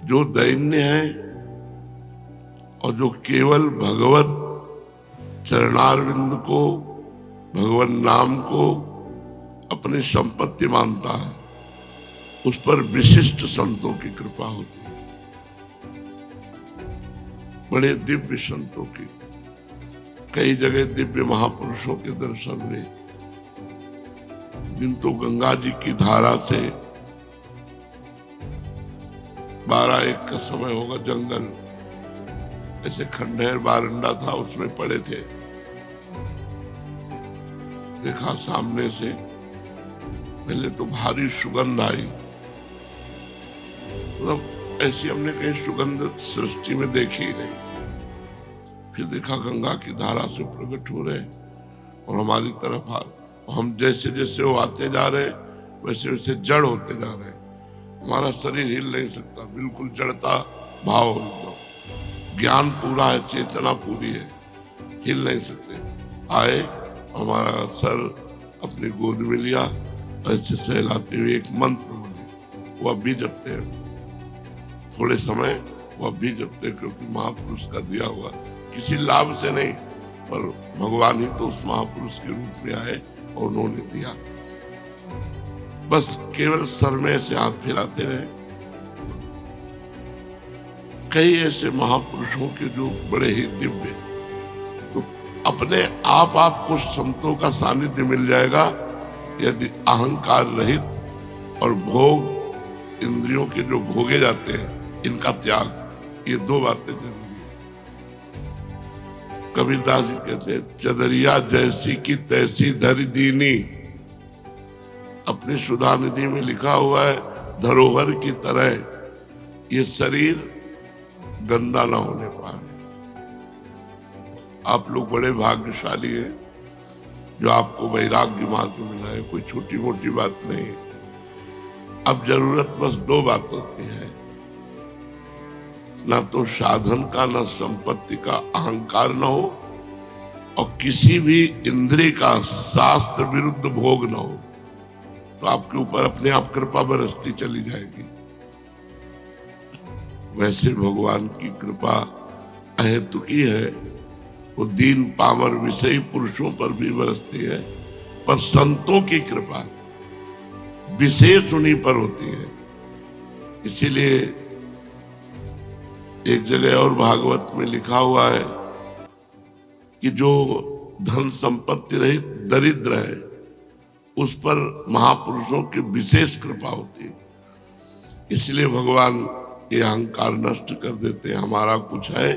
जो दैन्य है और जो केवल भगवत चरणारविंद को, भगवान नाम को अपनी संपत्ति मानता है, उस पर विशिष्ट संतों की कृपा होती है, बड़े दिव्य संतों की। कई जगह दिव्य महापुरुषों के दर्शन हुए। दिन तो गंगा जी की धारा से 12-1 का समय होगा, जंगल ऐसे खंडहर बारंडा था, उसमें पड़े थे। देखा सामने से, पहले तो भारी सुगंध आई, मतलब ऐसी हमने कहीं सुगंध सृष्टि में देखी ही नहीं। फिर देखा गंगा की धारा से प्रकट हो रहे और हमारी तरफ आ, हम जैसे जैसे वो आते जा रहे वैसे वैसे जड़ होते जा रहे। हमारा शरीर हिल नहीं सकता, बिल्कुल जड़ता भाव हो एकदम। ज्ञान पूरा है, चेतना पूरी है, हिल नहीं सकते। आए, हमारा सर अपनी गोद में लिया, ऐसे सहलाते हुए एक मंत्र बोले, वो अब भी जपते हैं। थोड़े समय वो अब भी जपते हैं, क्योंकि महापुरुष का दिया हुआ, किसी लाभ से नहीं, पर भगवान ही तो उस महापुरुष के रूप में आए और उन्होंने दिया। बस केवल सर में से हाथ फैलाते रहे। कई ऐसे महापुरुषों के जो बड़े ही दिव्य, तो अपने आप आपको संतों का सानिध्य मिल जाएगा यदि अहंकार रहित और भोग, इंद्रियों के जो भोगे जाते हैं, इनका त्याग। ये 2 बातें जरूरी है। कबीरदास जी कहते हैं, चदरिया जैसी की तैसी धरि दीनी। अपनी सुधा निधि में लिखा हुआ है, धरोहर की तरह ये शरीर गंदा ना होने पाए। आप लोग बड़े भाग्यशाली हैं जो आपको वैराग्य मार्ग मिला है, कोई छोटी मोटी बात नहीं। अब जरूरत बस 2 बातों की है, ना तो साधन का, ना संपत्ति का अहंकार न हो, और किसी भी इंद्रिय का शास्त्र विरुद्ध भोग न हो, तो आपके ऊपर अपने आप कृपा बरसती चली जाएगी। वैसे भगवान की कृपा अहेतुकी है, वो दीन पामर विषयी पुरुषों पर भी बरसती है, पर संतों की कृपा विशेष उन्हीं पर होती है। इसीलिए एक जगह और भागवत में लिखा हुआ है कि जो धन संपत्ति रहित दरिद्र है, उस पर महापुरुषों की विशेष कृपा होती है। इसलिए भगवान ये अहंकार नष्ट कर देते हैं। हमारा कुछ है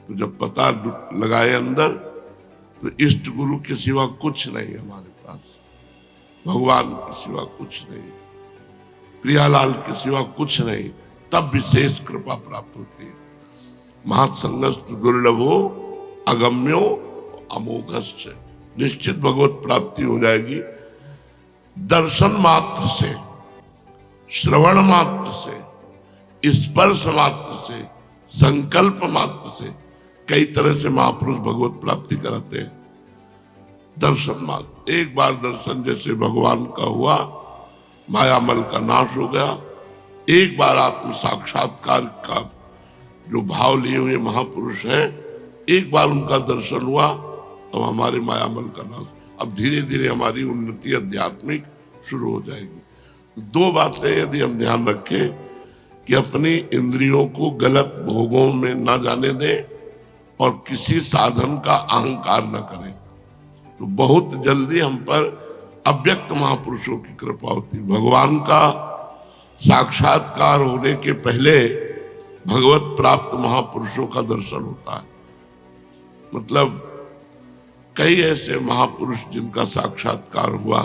तो जब पता लगाए अंदर, तो इष्ट गुरु के सिवा कुछ नहीं हमारे पास, भगवान के सिवा कुछ नहीं, प्रियालाल के सिवा कुछ नहीं, तब विशेष कृपा प्राप्त होती है। महत्संगस्त दुर्लभो अगम्यो अमोघश्च। निश्चित भगवत प्राप्ति हो जाएगी। दर्शन मात्र से, श्रवण मात्र से, स्पर्श मात्र से, संकल्प मात्र से, कई तरह से महापुरुष भगवत प्राप्ति कराते हैं। दर्शन मात्र, एक बार दर्शन जैसे भगवान का हुआ, मायामल का नाश हो गया। एक बार आत्म साक्षात्कार का जो भाव लिए हुए महापुरुष हैं, एक बार उनका दर्शन हुआ, तो हमारे मायामल का नाश। अब धीरे धीरे हमारी उन्नति आध्यात्मिक शुरू हो जाएगी। 2 बातें यदि हम ध्यान रखें कि अपनी इंद्रियों को गलत भोगों में न जाने दें और किसी साधन का अहंकार न करें, तो बहुत जल्दी हम पर अव्यक्त महापुरुषों की कृपा होती है। भगवान का साक्षात्कार होने के पहले भगवत प्राप्त महापुरुषों का दर्शन होता है। मतलब कई ऐसे महापुरुष जिनका साक्षात्कार हुआ।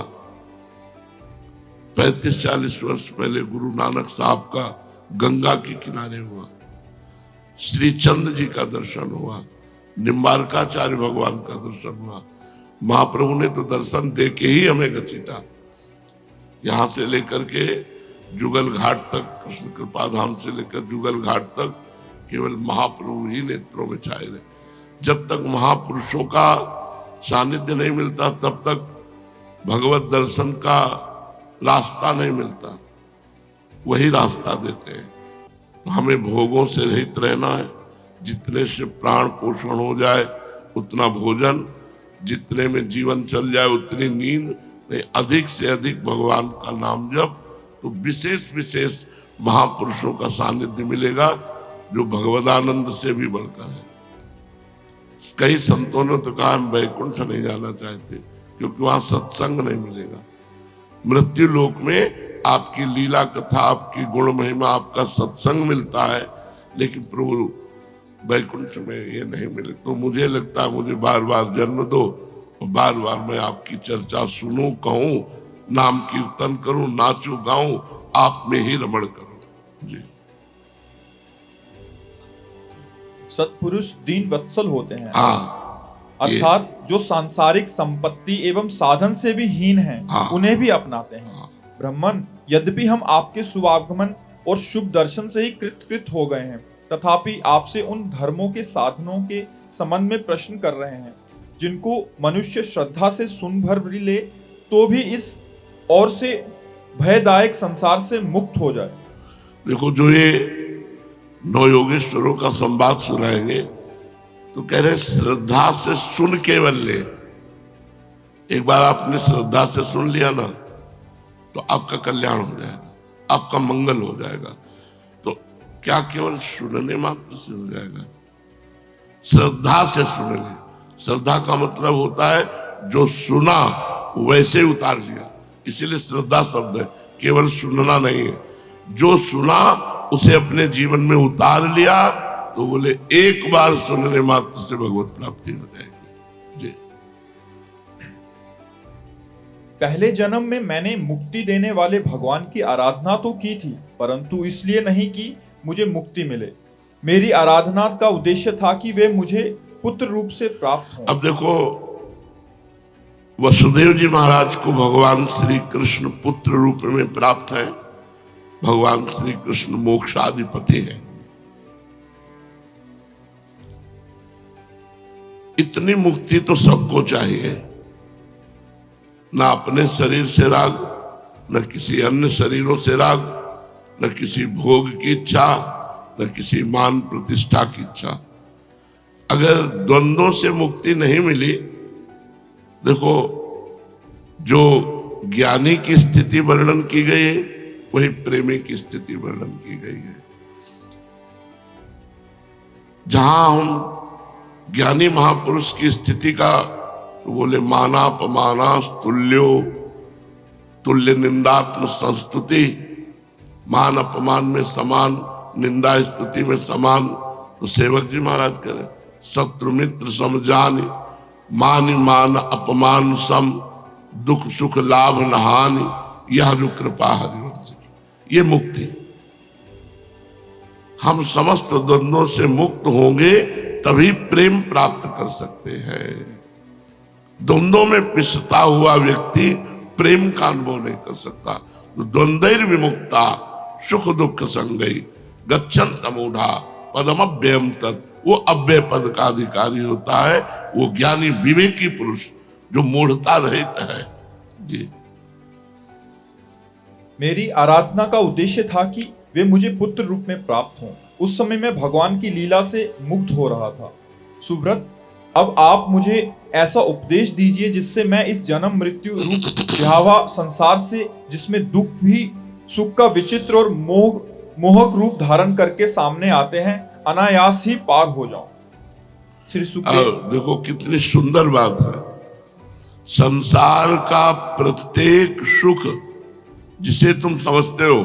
35-40 वर्ष पहले गुरु नानक साहब का गंगा के किनारे हुआ, श्री चंद्र जी का दर्शन हुआ, निम्बारकाचार्य भगवान का दर्शन हुआ। महाप्रभु ने तो दर्शन दे के ही हमें घसीटा, यहां से लेकर के जुगल घाट तक, कृष्ण कृपा धाम से लेकर जुगल घाट तक केवल महाप्रभु ही नेत्रों में छाए रहे। जब तक महापुरुषों का सानिध्य नहीं मिलता, तब तक भगवत दर्शन का रास्ता नहीं मिलता। वही रास्ता देते हैं। तो हमें भोगों से रहित रहना है। जितने से प्राण पोषण हो जाए उतना भोजन, जितने में जीवन चल जाए उतनी नींद, नहीं अधिक से अधिक भगवान का नाम जप। तो विशेष विशेष महापुरुषों का सानिध्य मिलेगा जो भगवदानंद से भी बढ़कर है। कई संतों ने तो कहा हम वैकुंठ नहीं जाना चाहते क्योंकि वहां सत्संग नहीं मिलेगा। मृत्यु लोक में आपकी लीला कथा, आपकी गुण महिमा, आपका सत्संग मिलता है, लेकिन प्रभु वैकुंठ में ये नहीं मिले। तो मुझे लगता है मुझे बार बार जन्म दो और बार बार मैं आपकी चर्चा सुनूं, कहूं, नाम कीर्तन करूं, नाचूं, गाऊं, आप में ही रमण करूं। जी। सत्पुरुष दीन वत्सल होते हैं। हाँ, अर्थात जो सांसारिक संपत्ति एवं साधन से भी हीन हैं, हाँ, उन्हें भी अपनाते हैं। हाँ। ब्राह्मण, यद्यपि हम आपके शुभागमन और शुभ दर्शन से ही कृतकृत हो गए हैं, तथापि आपसे उन धर्मों के साधनों के संबंध में प्रश्न कर रहे हैं जिनको मनुष्य श्रद्धा से सुन भर भी ले तो भी इस और से भयदायक संसार से मुक्त हो जाए। देखो, जो ये नौ योगेश्वरों का संवाद सुनाएंगे तो कह रहे श्रद्धा से सुन केवल ले। एक बार आपने श्रद्धा से सुन लिया ना तो आपका कल्याण हो जाएगा, आपका मंगल हो जाएगा। तो क्या केवल सुनने मात्र से हो जाएगा? श्रद्धा से सुन ले। श्रद्धा का मतलब होता है जो सुना वैसे उतार लिया, इसीलिए श्रद्धा शब्द है, केवल सुनना नहीं है। जो सुना उसे अपने जीवन में उतार लिया तो बोले एक बार सुनने मात्र से भगवत प्राप्ति हो जाएगी। जी। पहले जन्म में मैंने मुक्ति देने वाले भगवान की आराधना तो की थी, परंतु इसलिए नहीं कि मुझे मुक्ति मिले। मेरी आराधना का उद्देश्य था कि वे मुझे पुत्र रूप से प्राप्त हों। अब देखो, वसुदेव जी महाराज को भगवान श्री कृष्ण पुत्र रूप में प्राप्त है। भगवान श्री कृष्ण मोक्षाधिपति है। इतनी मुक्ति तो सबको चाहिए, ना अपने शरीर से राग, न किसी अन्य शरीरों से राग, न किसी भोग की इच्छा, न किसी मान प्रतिष्ठा की इच्छा। अगर द्वंद्वों से मुक्ति नहीं मिली, देखो जो ज्ञानी की स्थिति वर्णन की गई है वही प्रेमी की स्थिति वर्णन की गई है। जहां हम ज्ञानी महापुरुष की स्थिति का तो बोले मानापमाना तुल्यो, तुल्य निंदात्म संस्तुति, मान अपमान में समान, निंदा स्तुति में समान। तो सेवक जी महाराज करें शत्रु मित्र समझानी, मान मान अपमान सम, दुख सुख लाभ नहानि, यह जो कृपा हरिवंश की। ये मुक्ति, हम समस्त द्वंद्वों से मुक्त होंगे तभी प्रेम प्राप्त कर सकते हैं। द्वंद्वों में पिसता हुआ व्यक्ति प्रेम का अनुभव नहीं कर सकता। तो द्वंद्वैर विमुक्ता सुख दुख संगई गच्छन्त मूढ़ा पदमव्ययम तत्, वो अव्यय पद का अधिकारी होता है, वो ज्ञानी विवेकी पुरुष जो मूढ़ता रहित है। जी। मेरी आराधना का उद्देश्य था कि वे मुझे पुत्र रूप में प्राप्त हों। उस समय मैं भगवान की लीला से मुक्त हो रहा था। सुब्रत, अब आप मुझे ऐसा उपदेश दीजिए जिससे मैं इस जन्म मृत्यु रूप भयावह संसार से, जिसमें दुख भी सुख का विचित्र और मोहक रूप धारण करके सामने आते हैं, अनायास ही पार हो जाऊं। श्री सुखदेव, देखो कितनी सुंदर बात है। संसार का प्रत्येक सुख जिसे तुम समझते हो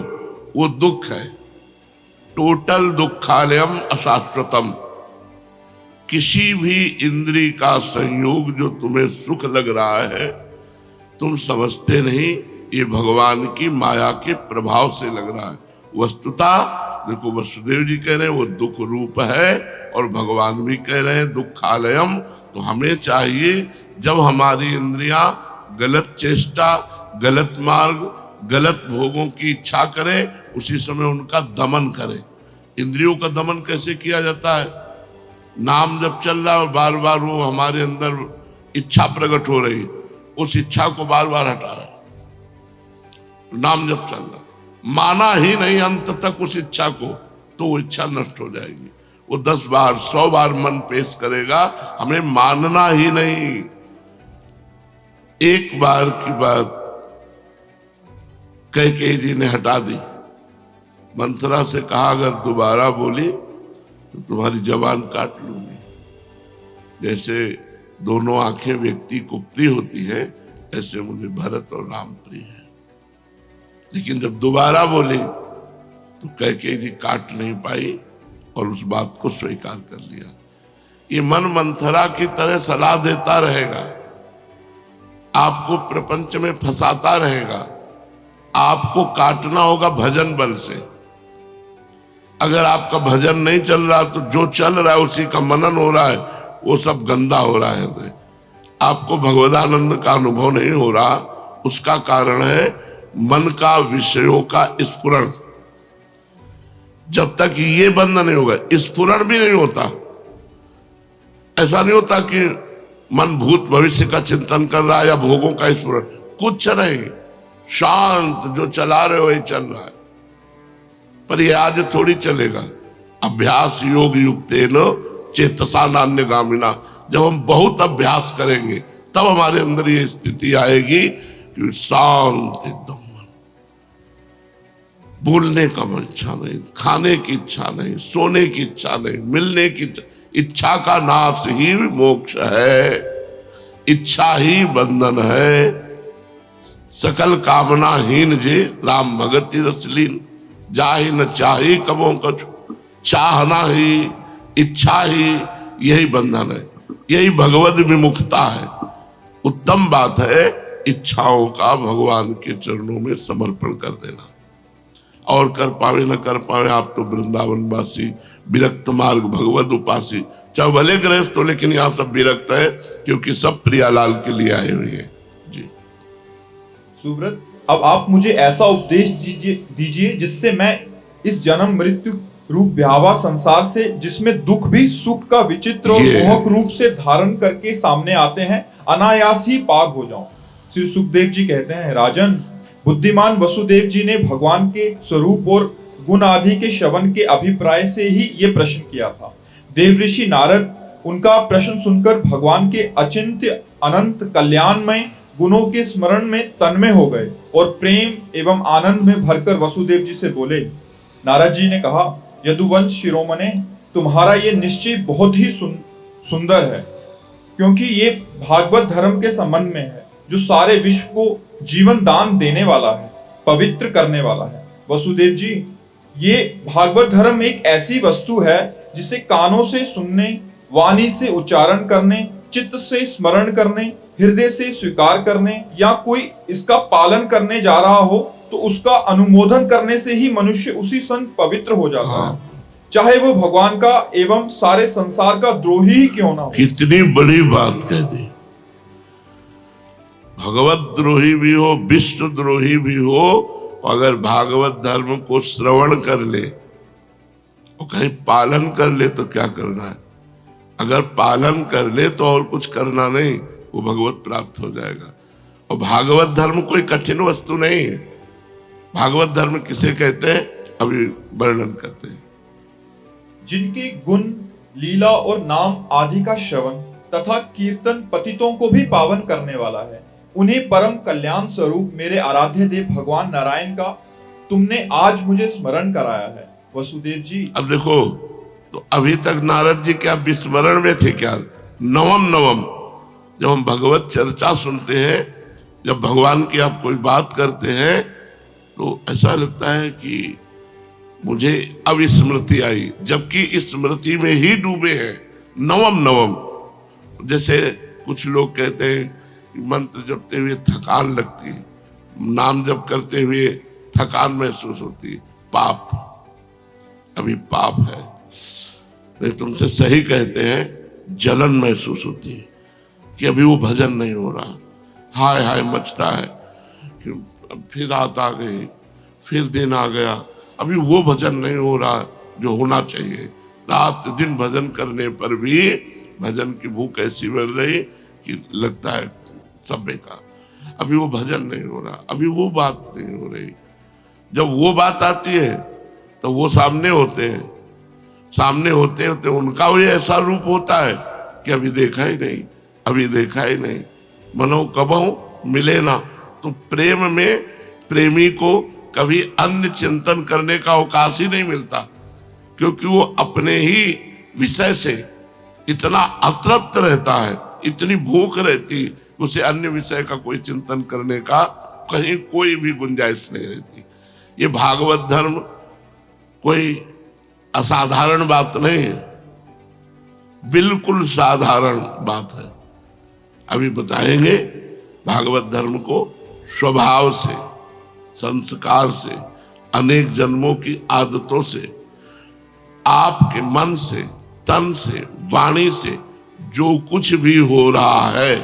वो दुख है। टोटल दुखालयम अशाश्वतम। किसी भी इंद्री का संयोग जो तुम्हें सुख लग रहा है, तुम समझते नहीं, ये भगवान की माया के प्रभाव से लग रहा है। वस्तुतः देखो, वसुदेव जी कह रहे हैं वो दुख रूप है और भगवान भी कह रहे हैं दुखालयम। तो हमें चाहिए जब हमारी इंद्रियां गलत चेष्टा, गलत मार्ग, गलत भोगों की इच्छा करें, उसी समय उनका दमन करें। इंद्रियों का दमन कैसे किया जाता है? नाम जब चल रहा है और बार बार वो हमारे अंदर इच्छा प्रकट हो रही, उस इच्छा को बार बार हटा रहा है। नाम जब चल रहा, माना ही नहीं अंत तक उस इच्छा को, तो वो इच्छा नष्ट हो जाएगी। वो 10 बार 100 बार मन पेश करेगा, हमें मानना ही नहीं। एक बार की बात कैकेयी जी ने हटा दी। मंथरा से कहा अगर दोबारा बोली तो तुम्हारी जबान काट लूंगी। जैसे दोनों आंखें व्यक्ति को प्रिय होती है, ऐसे मुझे भरत और राम प्रिय है। लेकिन जब दोबारा बोली तो कैकेयी जी काट नहीं पाई और उस बात को स्वीकार कर लिया। ये मन मंथरा की तरह सलाह देता रहेगा, आपको प्रपंच में फंसाता रहेगा। आपको काटना होगा भजन बल से। अगर आपका भजन नहीं चल रहा तो जो चल रहा है उसी का मनन हो रहा है, वो सब गंदा हो रहा है। आपको भगवदानंद का अनुभव नहीं हो रहा, उसका कारण है मन का विषयों का स्फुरण। जब तक ये बंद नहीं होगा, स्फुरण भी नहीं होता। ऐसा नहीं होता कि मन भूत भविष्य का चिंतन कर रहा है या भोगों का स्फुरण, कुछ नहीं, शांत जो चला रहे हो ये चल रहा है। पर ये आज थोड़ी चलेगा। अभ्यास योग युक्तेन चेतसा नान्यगामिना, जब हम बहुत अभ्यास करेंगे तब हमारे अंदर ये स्थिति आएगी कि शांत एकदम, बोलने का इच्छा नहीं, खाने की इच्छा नहीं, सोने की इच्छा नहीं, मिलने की इच्छा का नाश ही मोक्ष है। इच्छा ही बंधन है। सकल कामनाहीन जे राम भगति रसलीन, जाहि न चाही कबों कछु, चाहना ही, इच्छा ही, यही बंधन है, यही भगवद विमुखता है। उत्तम बात है इच्छाओं का भगवान के चरणों में समर्पण कर देना। और कर पावे न कर पावे, आप तो वृंदावनवासी, विरक्त मार्ग भगवद उपासी, चाहे भले गृहस्थ हो, लेकिन यहाँ सब विरक्त है क्योंकि सब प्रियालाल के लिए आए हुए हैं। जी सुब्रत, अब आप मुझे ऐसा उपदेश दीजिए जिससे मैं इस जन्म मृत्यु रूप ब्यावा संसार से, जिसमें दुख भी सुख का विचित्र और मोहक रूप से धारण करके सामने आते हैं, अनायास ही पार हो जाऊं। श्री सुखदेव जी कहते हैं, राजन, बुद्धिमान वसुदेव जी ने भगवान के स्वरूप और गुण आदि के श्रवण के अभिप्राय से ही ये प्रश्न किया था। देवऋषि नारद उनका प्रश्न सुनकर भगवान के अचिंत्य अनंत कल्याणमय गुणों के स्मरण में तन्मय हो गए और प्रेम एवं आनंद में भरकर वसुदेव जी से बोले। नारद जी ने कहा, यदुवंश शिरोमणे, तुम्हारा ये निश्चय बहुत ही सुंदर है, क्योंकि ये भागवत धर्म के संबंध में है, जो सारे विश्व को जीवन दान देने वाला है, पवित्र करने वाला है। वसुदेव जी, ये भागवत धर्म एक ऐसी वस्तु है जिसे कानों से सुनने, वाणी से उच्चारण करने, चित्त से स्मरण करने, हृदय से स्वीकार करने या कोई इसका पालन करने जा रहा हो तो उसका अनुमोदन करने से ही मनुष्य उसी क्षण पवित्र हो जाता है, चाहे वो भगवान का एवं सारे संसार का द्रोही ही क्यों ना हो। कितनी बड़ी बात कह दी। भगवत द्रोही भी हो, विश्व द्रोही भी हो, अगर भागवत धर्म को श्रवण कर ले और कहीं पालन कर ले तो क्या करना है। अगर पालन कर ले तो और कुछ करना नहीं, वो भगवत प्राप्त हो जाएगा। और भागवत धर्म कोई कठिन वस्तु नहीं है। भागवत धर्म किसे कहते हैं, अभी वर्णन करते हैं। जिनके गुण, लीला और नाम आदि का श्रवण तथा कीर्तन पतितों को भी पावन करने वाला है, उन्हें परम कल्याण स्वरूप मेरे आराध्य देव भगवान नारायण का तुमने आज मुझे स्मरण कराया है। वसुदेव जी, अब देखो, तो अभी तक नारद जी क्या विस्मरण में थे क्या? नवम जब हम भगवत चर्चा सुनते हैं, जब भगवान की आप कोई बात करते हैं तो ऐसा लगता है कि मुझे अब स्मृति आई, जबकि स्मृति में ही डूबे हैं। नवम जैसे कुछ लोग कहते हैं कि मंत्र जपते हुए थकान लगती है, नाम जप करते हुए थकान महसूस होती है, पाप, अभी पाप है। नहीं, तुमसे सही कहते हैं, जलन महसूस होती है कि अभी वो भजन नहीं हो रहा, हाय हाय मचता है कि फिर रात आ गई, फिर दिन आ गया, अभी वो भजन नहीं हो रहा जो होना चाहिए। रात दिन भजन करने पर भी भजन की भूख ऐसी बढ़ रही कि लगता है सब बेकार, अभी वो भजन नहीं हो रहा, अभी वो बात नहीं हो रही। जब वो बात आती है तो वो सामने होते हैं, सामने होते होते उनका भी ऐसा रूप होता है कि अभी देखा ही नहीं, अभी देखा ही नहीं। मनो कबहू मिले ना। तो प्रेम में प्रेमी को कभी अन्य चिंतन करने का अवकाश ही नहीं मिलता, क्योंकि वो अपने ही विषय से इतना अतृप्त रहता है, इतनी भूख रहती, उसे अन्य विषय का कोई चिंतन करने का कहीं कोई भी गुंजाइश नहीं रहती। ये भागवत धर्म कोई असाधारण बात नहीं है, बिल्कुल साधारण बात है। अभी बताएंगे भागवत धर्म को स्वभाव से, संस्कार से, अनेक जन्मों की आदतों से, आपके मन से, तन से, वाणी से जो कुछ भी हो रहा है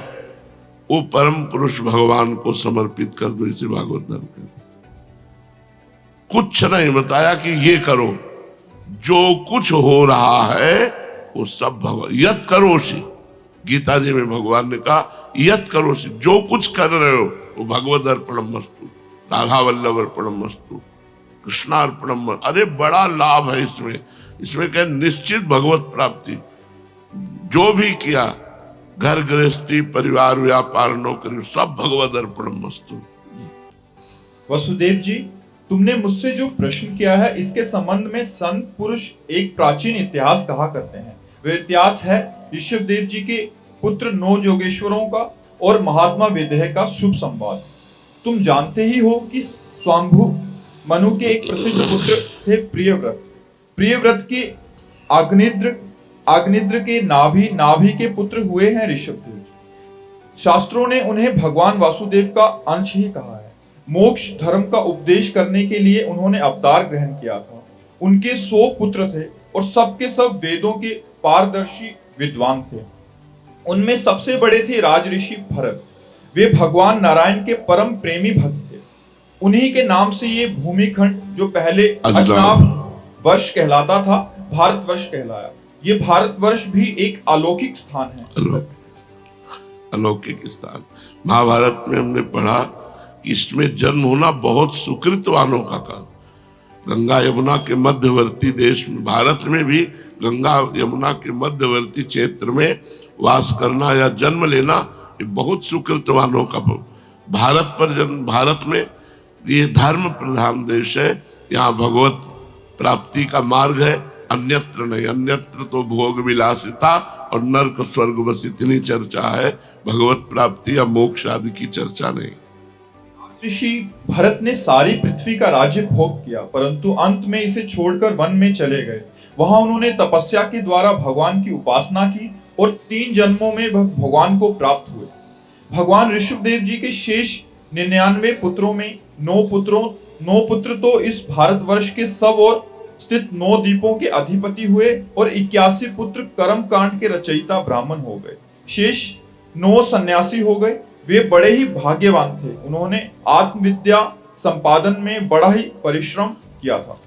वो परम पुरुष भगवान को समर्पित कर दो। इसे भागवत धर्म कहते हैं। कुछ नहीं बताया कि ये करो, जो कुछ हो रहा है वो सब भगवान। यत करोषि, गीता जी में भगवान ने कहा यत करोषि, जो कुछ कर रहे हो वो भगवद अर्पणमस्तु, राधा वल्लभ अर्पणमस्तु, कृष्णार्पणम। अरे बड़ा लाभ है इसमें, इसमें क्या निश्चित भगवत प्राप्ति। जो भी किया, घर गृहस्थी, परिवार, व्यापार, नौकरी, सब भगवद अर्पणमस्तु। वसुदेव जी, तुमने मुझसे जो प्रश्न किया है इसके संबंध में संत पुरुष एक प्राचीन इतिहास कहा करते हैं। वह इतिहास है ऋषभदेव जी के पुत्र 9 योगेश्वरों का और महात्मा विदेह का शुभ संवाद। तुम जानते ही हो कि स्वाम्भु मनु के एक प्रसिद्ध पुत्र थे प्रियव्रत। प्रियव्रत के आग्निद्र के नाभि के पुत्र हुए हैं ऋषभदेव जी। शास्त्रों ने उन्हें भगवान वासुदेव का अंश ही कहा है। मोक्ष धर्म का उपदेश करने के लिए उन्होंने अवतार ग्रहण किया था। उनके 100 पुत्र थे और सबके सब वेदों के पारदर्शी विद्वान थे। उनमें सबसे बड़े थे राजऋषि भरत। वे भगवान नारायण के परम प्रेमी भक्त थे। उन्हीं के नाम से ये भूमिखंड, जो पहले अजनाब वर्ष कहलाता था, भारतवर्ष कहलाया। ये भारतवर्ष भी एक अलौकिक स्थान है। अलौकिक स्थान। महाभारत में हमने पढ़ा कि इसमें जन्म होना बहुत सुकृतवानों का काम। गंगा यमुना के मध्यवर्ती देश में, भारत में भी गंगा यमुना के मध्यवर्ती क्षेत्र में वास करना या जन्म लेना ये बहुत सुकृतवानों का। भारत पर जन्म, भारत में ये धर्म प्रधान देश है, यहाँ भगवत प्राप्ति का मार्ग है, अन्यत्र नहीं। अन्यत्र तो भोग विलासिता और नरक स्वर्ग, बस इतनी चर्चा है, भगवत प्राप्ति या मोक्ष आदि की चर्चा नहीं। ऋषि भरत ने सारी पृथ्वी का राज्य भोग किया, परंतु अंत में इसे छोड़कर वन में चले गए। वहां उन्होंने तपस्या के द्वारा भगवान की उपासना की और 3 जन्मों में भगवान को प्राप्त हुए। भगवान ऋषभदेव जी के शेष 99 पुत्रों में 9 पुत्र तो इस भारतवर्ष के सब और स्थित 9 द्वीपों के अधिपति हुए और 81 पुत्र कर्म कांड के रचयिता ब्राह्मण हो गए। शेष 9 सन्यासी हो गए। वे बड़े ही भाग्यवान थे। उन्होंने आत्मविद्या संपादन में बड़ा ही परिश्रम किया था।